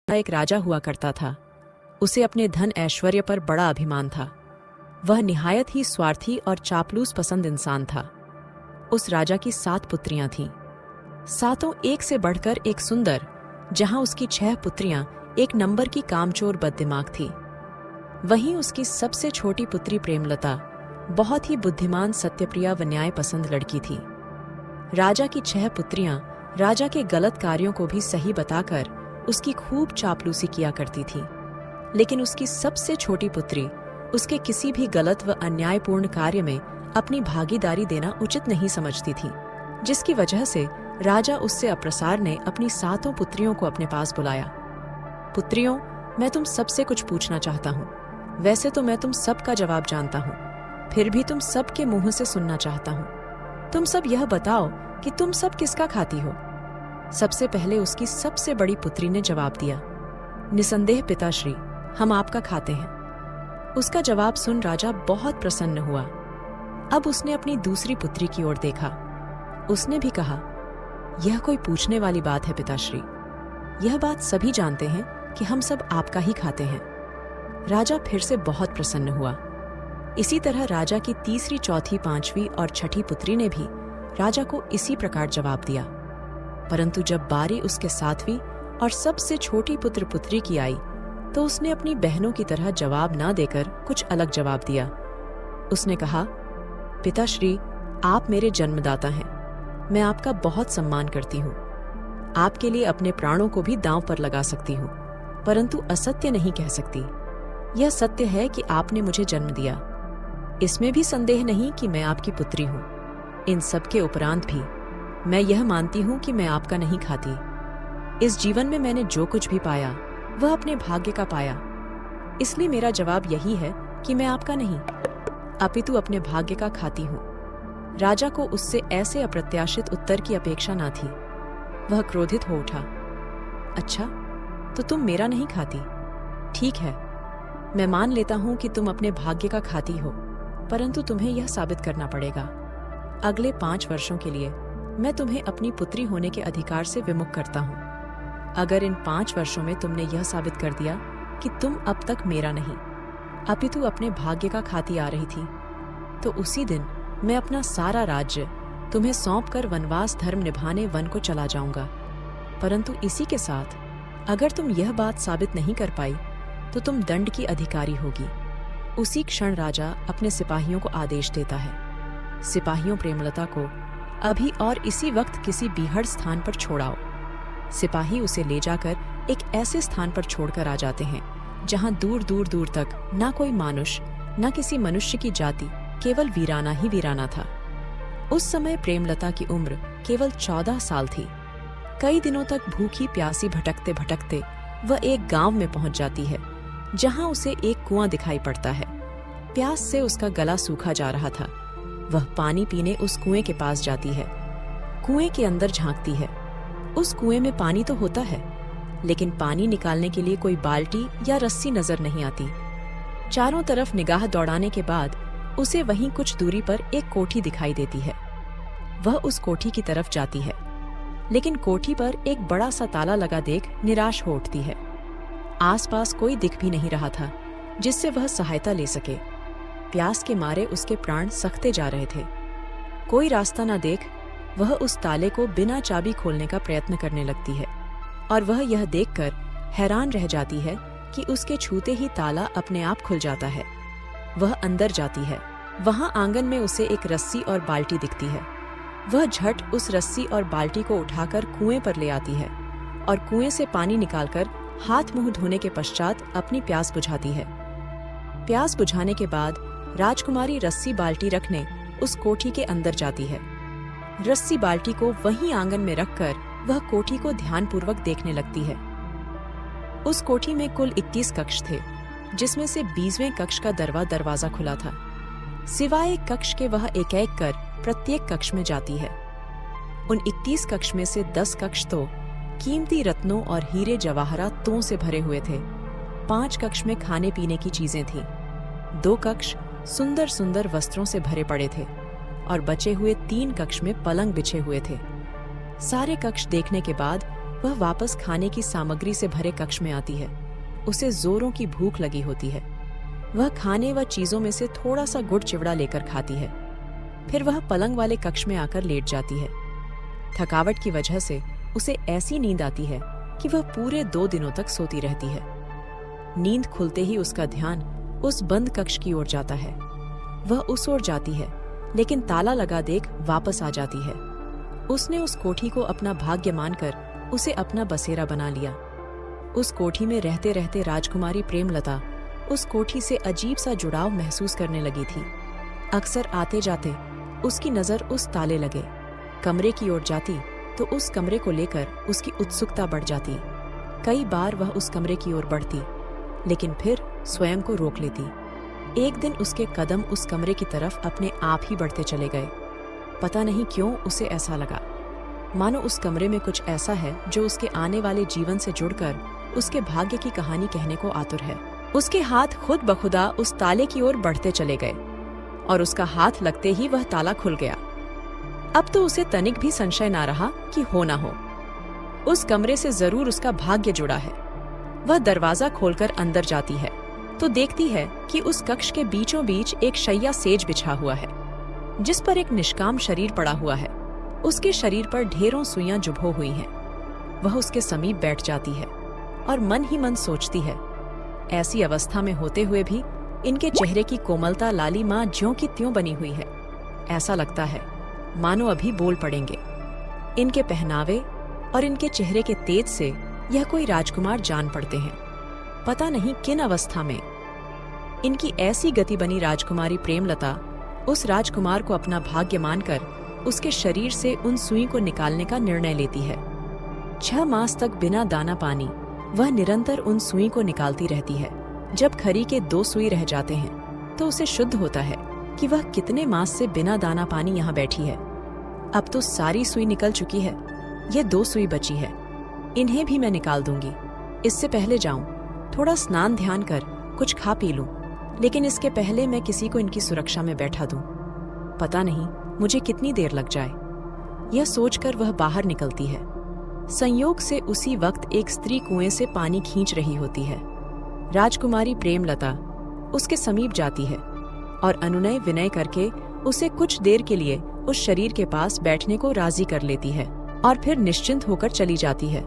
एक राजा हुआ करता था। उसे अपने धन ऐश्वर्य पर बड़ा अभिमान था। वह निहायत ही स्वार्थी और चापलूस पसंद इंसान था। उस राजा की 7 पुत्रियां थीं। सातों एक से बढ़कर एक सुंदर, जहां उसकी 6 पुत्रियां एक नंबर की कामचोर बददिमाग थी। वहीं उसकी सबसे छोटी पुत्री प्रेमलता बहुत ही बुद्धिमान, सत्यप्रिया व न्याय पसंद लड़की थी। राजा की 6 पुत्रियां राजा के गलत कार्यों को भी सही बताकर उसकी खूब चापलूसी किया करती थी, लेकिन उसकी सबसे छोटी पुत्री उसके किसी भी गलत व अन्यायपूर्ण कार्य में अपनी भागीदारी देना उचित नहीं समझती थी, जिसकी वजह से राजा उससे अप्रसार ने अपनी 7 पुत्रियों को अपने पास बुलाया। पुत्रियों, मैं तुम सबसे कुछ पूछना चाहता हूँ। वैसे तो मैं तुम सबका जवाब जानता हूँ, फिर भी तुम सबके मुंह से सुनना चाहता हूँ। तुम सब यह बताओ कि तुम सब किसका खाती हो। सबसे पहले उसकी सबसे बड़ी पुत्री ने जवाब दिया, निसंदेह पिताश्री, हम आपका खाते हैं। उसका जवाब सुन राजा बहुत प्रसन्न हुआ। अब उसने अपनी दूसरी पुत्री की ओर देखा। उसने भी कहा, यह कोई पूछने वाली बात है पिताश्री। यह बात सभी जानते हैं कि हम सब आपका ही खाते हैं। राजा फिर से बहुत प्रसन्न हुआ। इसी तरह राजा की तीसरी, चौथी, 5वीं और 6ठी पुत्री ने भी राजा को इसी प्रकार जवाब दिया। परंतु जब बारी उसके 7वीं और सबसे छोटी पुत्र पुत्री की आई, तो उसने अपनी बहनों की तरह जवाब ना देकर कुछ अलग जवाब दिया। उसने कहा, पिताश्री, आप मेरे जन्मदाता हैं। मैं आपका बहुत सम्मान करती हूँ। आपके लिए अपने प्राणों को भी दांव पर लगा सकती हूँ, परंतु असत्य नहीं कह सकती। यह सत्य है कि आपने मुझे जन्म दिया। इसमें भी संदेह नहीं कि मैं आपकी पुत्री हूँ। इन सब के उपरांत भी मैं यह मानती हूँ कि मैं आपका नहीं खाती। इस जीवन में मैंने जो कुछ भी पाया वह अपने भाग्य का पाया। इसलिए मेरा जवाब यही है कि मैं आपका नहीं, अपितु अपने भाग्य का खाती हूँ। राजा को उससे ऐसे अप्रत्याशित उत्तर की अपेक्षा न थी। वह क्रोधित हो उठा। अच्छा, तो तुम मेरा नहीं खाती? ठीक है, मैं मान लेता हूँ कि तुम अपने भाग्य का खाती हो, परंतु तुम्हें यह साबित करना पड़ेगा। अगले 5 वर्षों के लिए मैं तुम्हें अपनी पुत्री होने के अधिकार से विमुख करता हूँ। अगर इन 5 वर्षों में तुमने यह साबित कर दिया कि तुम अब तक मेरा नहीं, अपितु अपने भाग्य का खाती आ रही थी, तो उसी दिन मैं अपना सारा राज्य तुम्हें सौंपकर वनवास धर्म निभाने वन को चला जाऊंगा। परंतु इसी के साथ अगर तुम यह बात साबित नहीं कर पाई, तो तुम दंड की अधिकारी होगी। उसी क्षण राजा अपने सिपाहियों को आदेश देता है, सिपाहियों, प्रेमलता को अभी और इसी वक्त किसी बीहड़ स्थान पर छोड़ाओ। सिपाही उसे ले जाकर एक ऐसे स्थान पर छोड़कर आ जाते हैं जहां दूर दूर दूर तक ना कोई मानुष, ना किसी मनुष्य की जाति, केवल वीराना ही वीराना था। उस समय प्रेमलता की उम्र केवल 14 साल थी। कई दिनों तक भूखी प्यासी भटकते भटकते वह एक गांव में पहुंच जाती है, जहां उसे एक कुआं दिखाई पड़ता है। प्यास से उसका गला सूखा जा रहा था। वह पानी पीने उस कुएं के पास जाती है। कुएं के अंदर झांकती है। उस कुएं में पानी तो होता है, लेकिन पानी निकालने के लिए कोई बाल्टी या रस्सी नजर नहीं आती। चारों तरफ निगाह दौड़ाने के बाद उसे वहीं कुछ दूरी पर एक कोठी दिखाई देती है। वह उस कोठी की तरफ जाती है, लेकिन कोठी पर एक बड़ा सा ताला लगा देख निराश हो उठती है। आसपास कोई दिख भी नहीं रहा था जिससे वह सहायता ले सके। प्यास के मारे उसके प्राण सखते जा रहे थे। कोई रास्ता न देख वह उस ताले को बिना चाबी खोलने का प्रयत्न करने लगती है, और वह यह देखकर हैरान रह जाती है कि उसके छूते ही ताला अपने आप खुल जाता है। वह अंदर जाती है। वहां आंगन में उसे एक रस्सी और बाल्टी दिखती है। वह झट उस रस्सी और बाल्टी को उठाकर कुएं पर ले आती है और कुएं से पानी निकालकर हाथ मुंह धोने के पश्चात अपनी प्यास बुझाती है। प्यास बुझाने के बाद राजकुमारी रस्सी बाल्टी रखने उस कोठी के अंदर जाती है। रस्सी बाल्टी को वहीं आंगन में रखकर वह कोठी को ध्यानपूर्वक देखने लगती है। उस कोठी में कुल 21 कक्ष थे, जिसमें से 20वें कक्ष का दरवाजा खुला था। सिवाय एक कक्ष के वह एक-एक कर प्रत्येक कक्ष में जाती है। उन 21 कक्ष में से 10 कक्ष तो कीमती रत्नों और हीरे जवाहरातों से भरे हुए थे। 5 कक्ष में खाने पीने की चीजें थीं। 2 कक्ष सुंदर सुंदर वस्त्रों से भरे पड़े थे और बचे हुए 3 कक्ष में पलंग बिछे हुए थे। सारे कक्ष देखने के बाद वह वापस खाने की सामग्री से भरे कक्ष में आती है। उसे जोरों की भूख लगी होती है। वह खाने व चीजों में से थोड़ा सा गुड़ चिवड़ा लेकर खाती है। फिर वह पलंग वाले कक्ष में आकर लेट जाती है। थकावट की वजह से उसे ऐसी नींद आती है कि वह पूरे 2 दिनों तक सोती रहती है। नींद खुलते ही उसका ध्यान उस बंद कक्ष की ओर जाता है। वह उस ओर जाती है, लेकिन ताला लगा देख वापस आ जाती है। उसने उस कोठी को अपना भाग्य मानकर उसे अपना बसेरा बना लिया। उस कोठी में रहते रहते राजकुमारी प्रेमलता उस कोठी से अजीब सा जुड़ाव महसूस करने लगी थी। अक्सर आते जाते उसकी नजर उस ताले लगे कमरे की ओर जाती तो उस कमरे को लेकर उसकी उत्सुकता बढ़ जाती। कई बार वह उस कमरे की ओर बढ़ती, लेकिन फिर स्वयं को रोक लेती। एक दिन उसके कदम उस कमरे की तरफ अपने आप ही बढ़ते चले गए। पता नहीं क्यों उसे ऐसा लगा, मानो उस कमरे में कुछ ऐसा है जो उसके आने वाले जीवन से जुड़कर उसके भाग्य की कहानी कहने को आतुर है। उसके हाथ खुद बखुदा उस ताले की ओर बढ़ते चले गए और उसका हाथ लगते ही वह ताला खुल गया। अब तो उसे तनिक भी संशय ना रहा कि हो ना हो उस कमरे से जरूर उसका भाग्य जुड़ा है। वह दरवाजा खोलकर अंदर जाती है तो देखती है कि उस कक्ष के बीचों बीच एक शैया सेज बिछा हुआ है, जिस पर एक निष्काम शरीर पड़ा हुआ है। उसके शरीर पर ढेरों सुइयां जुभो हुई हैं। वह उसके समीप बैठ जाती है और मन ही मन सोचती है, ऐसी अवस्था में होते हुए भी इनके चेहरे की कोमलता लालिमा ज्यों की त्यों बनी हुई है। ऐसा लगता है मानो अभी बोल पड़ेंगे। इनके पहनावे और इनके चेहरे के तेज से यह कोई राजकुमार जान पड़ते हैं। पता नहीं किन अवस्था में इनकी ऐसी गति बनी राजकुमारी प्रेमलता उस राजकुमार को अपना भाग्य मानकर उसके शरीर से उन सुई को निकालने का निर्णय लेती है। 6 मास तक बिना दाना पानी वह निरंतर उन सुई को निकालती रहती है। जब खरी के 2 सुई रह जाते हैं तो उसे शुद्ध होता है कि वह कितने मास से बिना दाना पानी यहाँ बैठी है। अब तो सारी सुई निकल चुकी है, ये 2 सुई बची है, इन्हें भी मैं निकाल दूंगी। इससे पहले जाऊं, थोड़ा स्नान ध्यान कर कुछ खा पी लूं, लेकिन इसके पहले मैं किसी को इनकी सुरक्षा में बैठा दूं। पता नहीं मुझे कितनी देर लग जाए। यह सोचकर वह बाहर निकलती है। संयोग से उसी वक्त एक स्त्री कुएं से पानी खींच रही होती है। राजकुमारी प्रेमलता उसके समीप जाती है और अनुनय विनय करके उसे कुछ देर के लिए उस शरीर के पास बैठने को राजी कर लेती है और फिर निश्चिंत होकर चली जाती है।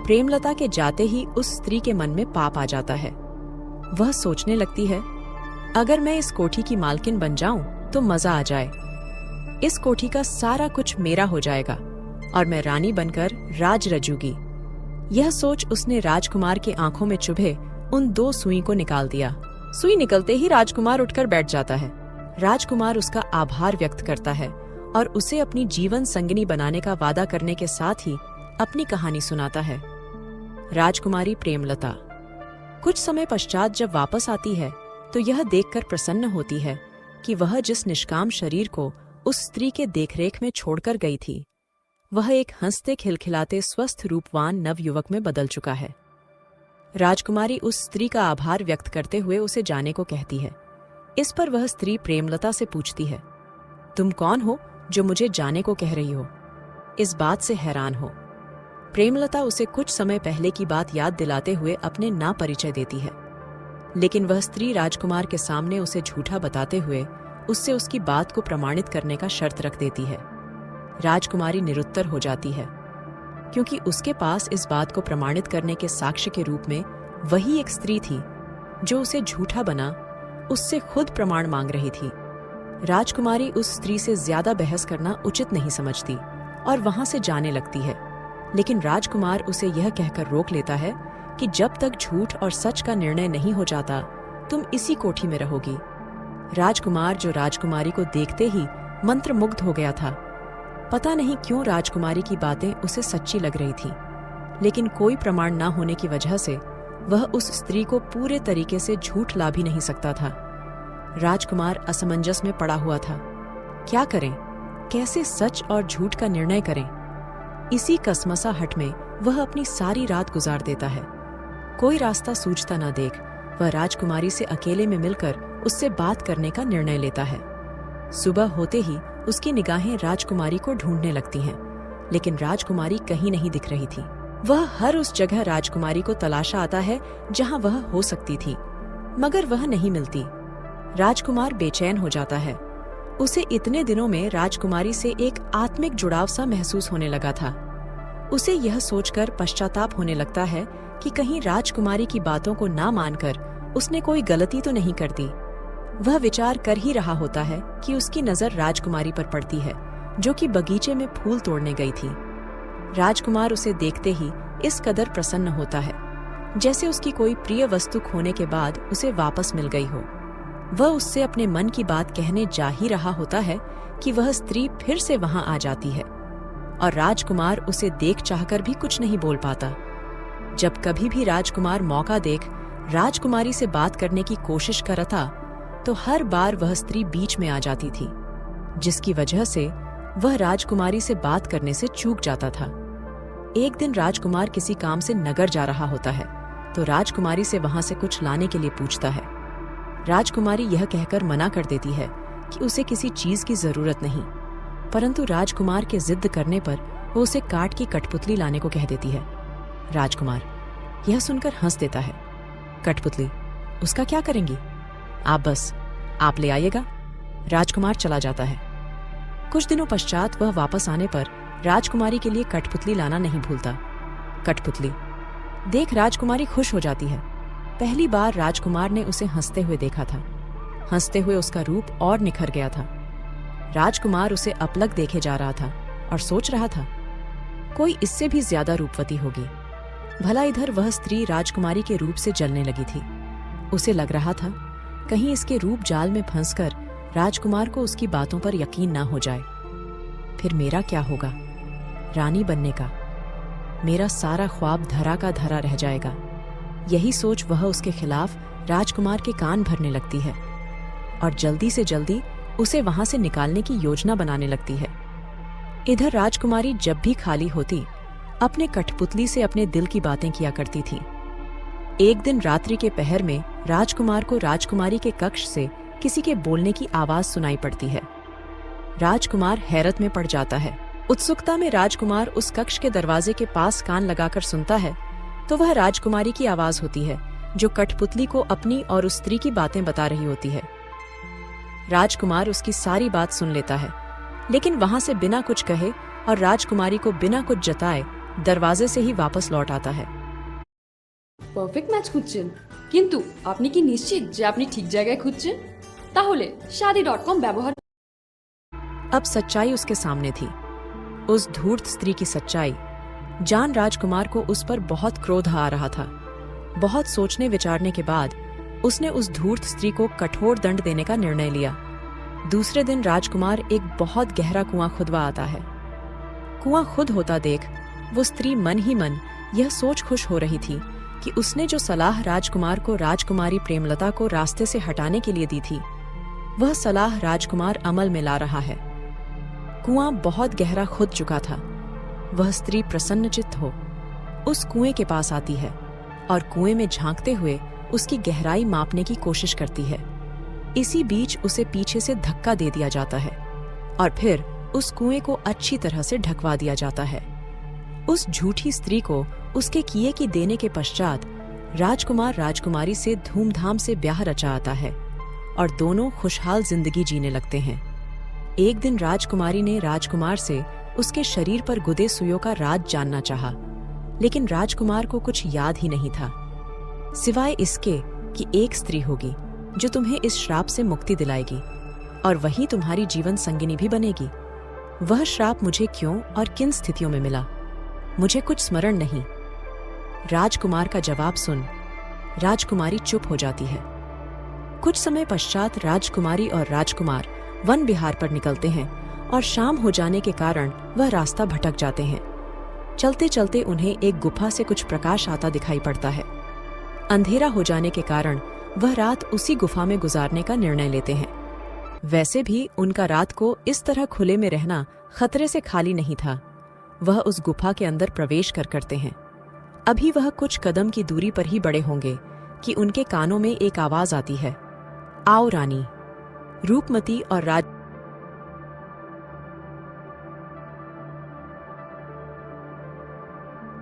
प्रेमलता के जाते ही उस स्त्री के मन में पाप आ जाता है। वह सोचने लगती है, अगर मैं इस कोठी की मालकिन बन जाऊं तो मजा आ जाए। इस कोठी का सारा कुछ मेरा हो जाएगा और मैं रानी बनकर राज रजूगी। यह सोच उसने राजकुमार के आंखों में चुभे उन 2 सुई को निकाल दिया। सुई निकलते ही राजकुमार उठकर बैठ जाता है। राजकुमार उसका आभार व्यक्त करता है और उसे अपनी जीवन संगिनी बनाने का वादा करने के साथ ही अपनी कहानी सुनाता है। राजकुमारी प्रेमलता कुछ समय पश्चात जब वापस आती है तो यह देखकर प्रसन्न होती है कि वह जिस निष्काम शरीर को उस स्त्री के देखरेख में छोड़कर गई थी, वह एक हंसते खिलखिलाते स्वस्थ रूपवान नवयुवक में बदल चुका है। राजकुमारी उस स्त्री का आभार व्यक्त करते हुए उसे जाने को कहती है। इस पर वह स्त्री प्रेमलता से पूछती है, तुम कौन हो जो मुझे जाने को कह रही हो? इस बात से हैरान हो। प्रेमलता उसे कुछ समय पहले की बात याद दिलाते हुए अपने ना परिचय देती है, लेकिन वह स्त्री राजकुमार के सामने उसे झूठा बताते हुए उससे उसकी बात को प्रमाणित करने का शर्त रख देती है। राजकुमारी निरुत्तर हो जाती है, क्योंकि उसके पास इस बात को प्रमाणित करने के साक्ष्य के रूप में वही एक स्त्री थी जो उसे झूठा बना उससे खुद प्रमाण मांग रही थी। राजकुमारी उस स्त्री से ज्यादा बहस करना उचित नहीं समझती और वहां से जाने लगती है, लेकिन राजकुमार उसे यह कहकर रोक लेता है कि जब तक झूठ और सच का निर्णय नहीं हो जाता तुम इसी कोठी में रहोगी। राजकुमार जो राजकुमारी को देखते ही मंत्रमुग्ध हो गया था। पता नहीं क्यों राजकुमारी की बातें उसे सच्ची लग रही थी, लेकिन कोई प्रमाण न होने की वजह से वह उस स्त्री को पूरे तरीके से झूठ ला भी नहीं सकता था। राजकुमार असमंजस में पड़ा हुआ था। क्या करें, कैसे सच और झूठ का निर्णय करें? इसी कसमसाहट में वह अपनी सारी रात गुजार देता है। कोई रास्ता सूझता न देख वह राजकुमारी से अकेले में मिलकर उससे बात करने का निर्णय लेता है। सुबह होते ही उसकी निगाहें राजकुमारी को ढूंढने लगती हैं, लेकिन राजकुमारी कहीं नहीं दिख रही थी। वह हर उस जगह राजकुमारी को तलाशा आता है जहां वह हो सकती थी, मगर वह नहीं मिलती। राजकुमार बेचैन हो जाता है। उसे इतने दिनों में राजकुमारी से एक आत्मिक जुड़ाव सा महसूस होने लगा था। उसे यह सोचकर पश्चाताप होने लगता है कि कहीं राजकुमारी की बातों को ना मानकर उसने कोई गलती तो नहीं कर दी। वह विचार कर ही रहा होता है कि उसकी नजर राजकुमारी पर पड़ती है, जो कि बगीचे में फूल तोड़ने गई थी। राजकुमार उसे देखते ही इस कदर प्रसन्न होता है, जैसे उसकी कोई प्रिय वस्तु खोने के बाद उसे वापस मिल गई हो। वह उससे अपने मन की बात कहने जा ही रहा होता है कि वह स्त्री फिर से वहां आ जाती है, और राजकुमार उसे देख चाहकर भी कुछ नहीं बोल पाता। जब कभी भी राजकुमार मौका देख राजकुमारी से बात करने की कोशिश करता, तो हर बार वह स्त्री बीच में आ जाती थी, जिसकी वजह से वह राजकुमारी से बात करने से चूक जाता था। एक दिन राजकुमार किसी काम से नगर जा रहा होता है, तो राजकुमारी से वहां से कुछ लाने के लिए पूछता है। राजकुमारी यह कहकर मना कर देती है कि उसे किसी चीज की जरूरत नहीं, परंतु राजकुमार के जिद करने पर वो उसे काठ की कठपुतली लाने को कह देती है। राजकुमार यह सुनकर हंस देता है। कठपुतली, उसका क्या करेंगी? आप ले आइएगा। राजकुमार चला जाता है। कुछ दिनों पश्चात वह वापस आने पर राजकुमारी के लिए कठपुतली लाना नहीं भूलता। कठपुतली देख राजकुमारी खुश हो जाती है। पहली बार राजकुमार ने उसे हंसते हुए देखा था। हंसते हुए उसका रूप और निखर गया था। राजकुमार उसे अपलक देखे जा रहा था और सोच रहा था, कोई इससे भी ज्यादा रूपवती होगी। भला इधर वह स्त्री राजकुमारी के रूप से जलने लगी थी। उसे लग रहा था कहीं इसके रूप जाल में फंसकर राजकुमार को उसकी बातों पर यकीन ना हो जाए। फिर मेरा क्या होगा? रानी बनने का मेरा सारा ख्वाब धरा का धरा रह जाएगा। यही सोच वह उसके खिलाफ राजकुमार के कान भरने लगती है और जल्दी से जल्दी उसे वहां से निकालने की योजना बनाने लगती है। इधर राजकुमारी जब भी खाली होती अपने कठपुतली से अपने दिल की बातें किया करती थी। एक दिन रात्रि के पहर में राजकुमार को राजकुमारी के कक्ष से किसी के बोलने की आवाज सुनाई पड़ती है। राजकुमार हैरत में पड़ जाता है। उत्सुकता में राजकुमार उस कक्ष के दरवाजे के पास कान लगाकर सुनता है तो वह राजकुमारी की आवाज होती है, जो कठपुतली को अपनी और उस स्त्री की बातें बता रही होती है। राजकुमार उसकी सारी बात सुन लेता है, लेकिन वहां से बिना कुछ कहे और राजकुमारी को बिना कुछ जताए दरवाजे से ही वापस लौट आता है। পারফেক্ট ম্যাচ খুঁজছেন, কিন্তু আপনি কি নিশ্চিত যে আপনি ঠিক জায়গায় খুঁজছেন? তাহলে shaadi.com ব্যবহার। अब सच्चाई उसके सामने थी। उस धूर्त स्त्री की सच्चाई जान राजकुमार को उस पर बहुत क्रोध आ रहा था। बहुत सोचने विचारने के बाद उसने उस धूर्त स्त्री को कठोर दंड देने का निर्णय लिया। दूसरे दिन राजकुमार एक बहुत गहरा कुआं खुदवा आता है। कुआं खुद होता देख वो स्त्री मन ही मन यह सोच खुश हो रही थी कि उसने जो सलाह राजकुमार को राजकुमारी प्रेमलता को रास्ते से हटाने के लिए दी थी, वह सलाह राजकुमार अमल में ला रहा है। कुआं बहुत गहरा खुद चुका था। वह स्त्री प्रसन्नचित्त हो उस कुएं के पास आती है और कुएं में झांकते हुए उसकी गहराई मापने की कोशिश करती है। इसी बीच उसे पीछे से धक्का दे दिया जाता है और फिर उस कुएं को अच्छी तरह से ढकवा दिया जाता है। उस झूठी स्त्री को उसके किए की देने के पश्चात राजकुमार राजकुमारी से धूमधाम से ब्याह रचा आता है और दोनों खुशहाल जिंदगी जीने लगते हैं। एक दिन राजकुमारी ने राजकुमार से उसके शरीर पर गुदे सुइयों का राज जानना चाहा, लेकिन राजकुमार को कुछ याद ही नहीं था, सिवाय इसके कि एक स्त्री होगी जो तुम्हें इस श्राप से मुक्ति दिलाएगी और वही तुम्हारी जीवन संगिनी भी बनेगी। वह श्राप मुझे क्यों और किन स्थितियों में मिला, मुझे कुछ स्मरण नहीं। राजकुमार का जवाब सुन राजकुमारी चुप हो जाती है। कुछ समय पश्चात राजकुमारी और राजकुमार वन विहार पर निकलते हैं और शाम हो जाने के कारण वह रास्ता भटक जाते हैं। चलते चलते उन्हें एक गुफा से कुछ प्रकाश आता दिखाई पड़ता है। अंधेरा हो जाने के कारण वह रात उसी गुफा में गुजारने का निर्णय लेते हैं। वैसे भी उनका रात को इस तरह खुले में रहना खतरे से खाली नहीं था। वह उस गुफा के अंदर प्रवेश करते हैं। अभी वह कुछ कदम की दूरी पर ही बड़े होंगे कि उनके कानों में एक आवाज आती है, आओ रानी। रूपमती और राज